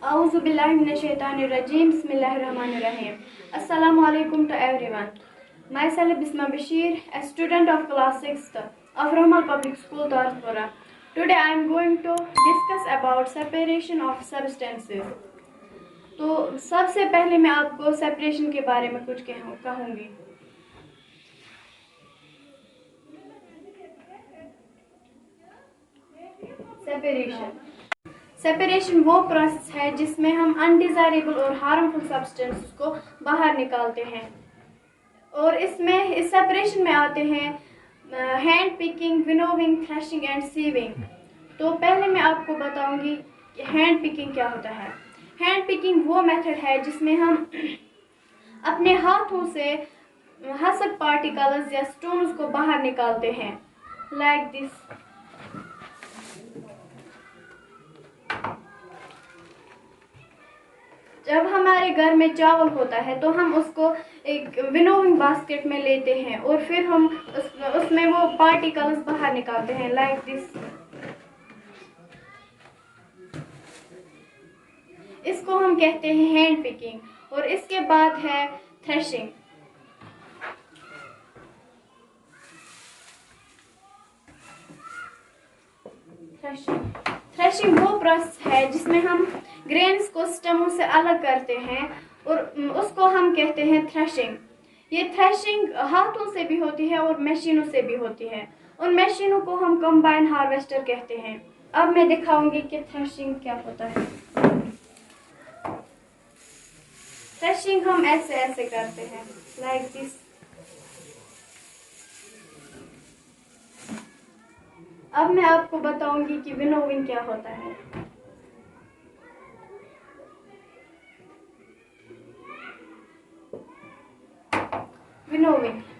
Auzubillahiminash-shaytanir-rajim. Bismillahir-rahmanir-rahim. Assalamu alaikum to everyone. Myself Bisma Bashir, a student of class 6th of Rahmal Public School, Darpura. Today I am going to discuss about separation of substances. तो सबसे पहले मैं आपको separation के बारे में कुछ कहूँगी। सेपरेशन वो प्रोसेस है जिसमें हम अनडिजायरेबल और हार्मफुल सब्सटेंसेस को बाहर निकालते हैं। और इसमें इस सेपरेशन में आते हैं hand picking, winnowing, threshing and sieving. तो पहले मैं आपको बताऊंगी कि हैंड पिकिंग क्या होता है। हैंड पिकिंग वो मेथड है जिसमें हम अपने हाथों से हसक पार्टिकल्स या स्टोन्स को बाहर निकालते हैं, लाइक दिस। जब हमारे घर में चावल होता है तो हम उसको एक विनोविंग बास्केट में लेते हैं और फिर हम उसमें वो पार्टिकल्स बाहर निकालते हैं, लाइक दिस। इसको हम कहते हैं हैंड पिकिंग। और इसके बाद है थ्रेशिंग। थ्रेशिंग वो प्रोसेस है जिसमें हम ग्रेन्स को स्टेमों से अलग करते हैं और उसको हम कहते हैं थ्रेशिंग। ये थ्रेशिंग हाथों से भी होती है और मशीनों से भी होती है। उन मशीनों को हम कंबाइन हार्वेस्टर कहते हैं। अब मैं दिखाऊंगी कि थ्रेशिंग क्या होता है। थ्रेशिंग हम ऐसे ऐसे करते हैं, लाइक दिस। अब मैं आपको बताऊंगी कि विनोविंग क्या होता है।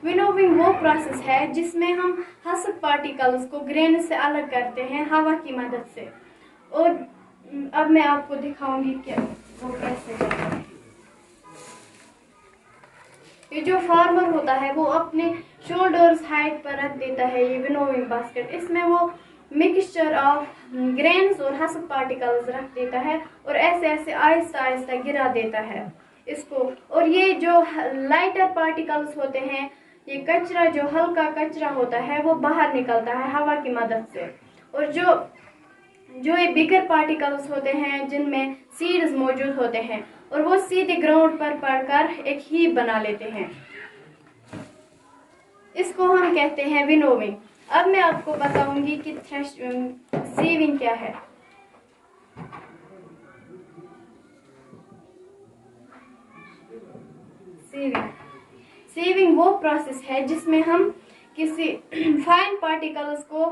विनोविंग वो प्रोसेस है जिसमें हम हसक पार्टिकल्स को ग्रेन से अलग करते हैं हवा की मदद से। और अब मैं आपको दिखाऊंगी कि वो कैसे होता है। ये जो फार्मर होता है वो अपने शोल्डर्स हाइट पर रख देता है ये विनोविंग बास्केट। इसमें वो मिक्सचर ऑफ ग्रेन्स और हसक पार्टिकल्स रख देता है और ऐसे ऐसे आहिस्ता आहिस्ता गिरा देता है इसको। और ये जो लाइटर पार्टिकल्स होते हैं, ये कचरा जो हल्का कचरा होता है वो बाहर निकलता है हवा की मदद से। और जो ये बिगर पार्टिकल्स होते हैं जिनमें सीड्स मौजूद होते हैं और वो सीधे ग्राउंड पर पड़कर एक हीप बना लेते हैं। इसको हम कहते हैं विनोविंग। अब मैं आपको बताऊंगी कि सीविंग क्या है। सीविंग वो प्रोसेस है जिसमें हम किसी फाइन पार्टिकल्स को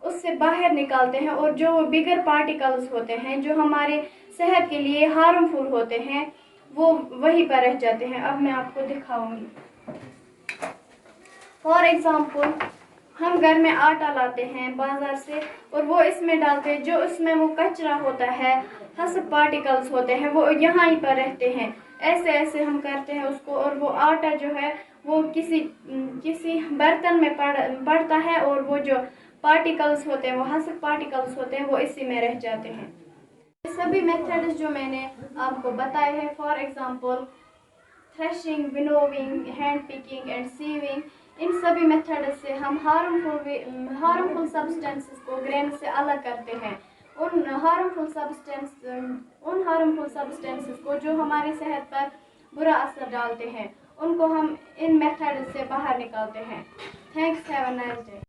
उससे बाहर निकालते हैं और जो बिगर पार्टिकल्स होते हैं जो हमारे सेहत के लिए हार्मफुल होते हैं वो वहीं पर रह जाते हैं। अब मैं आपको दिखाऊंगी। फॉर एग्जाम्पल, हम घर में आटा लाते हैं बाजार से और वो इसमें डालते हैं। जो इसमें वो कचरा होता है, हसक पार्टिकल्स होते हैं, वो यहाँ ही पर रहते हैं। ऐसे ऐसे हम करते हैं उसको और वो आटा जो है वो किसी बर्तन में पड़ता है और वो जो पार्टिकल्स होते हैं, वो हसक पार्टिकल्स होते हैं, वो इसी में रह जाते हैं। सभी मेथड्स जो मैंने आपको बताए हैं, for example threshing, winnowing, hand picking and sieving, इन सभी मेथड से हम हार्मफुल सब्सटेंसेस को ग्रेन से अलग करते हैं। उन हार्मफुल सब्सटेंसेस को जो हमारी सेहत पर बुरा असर डालते हैं, उनको हम इन मेथड से बाहर निकालते हैं। Thanks, have a nice day.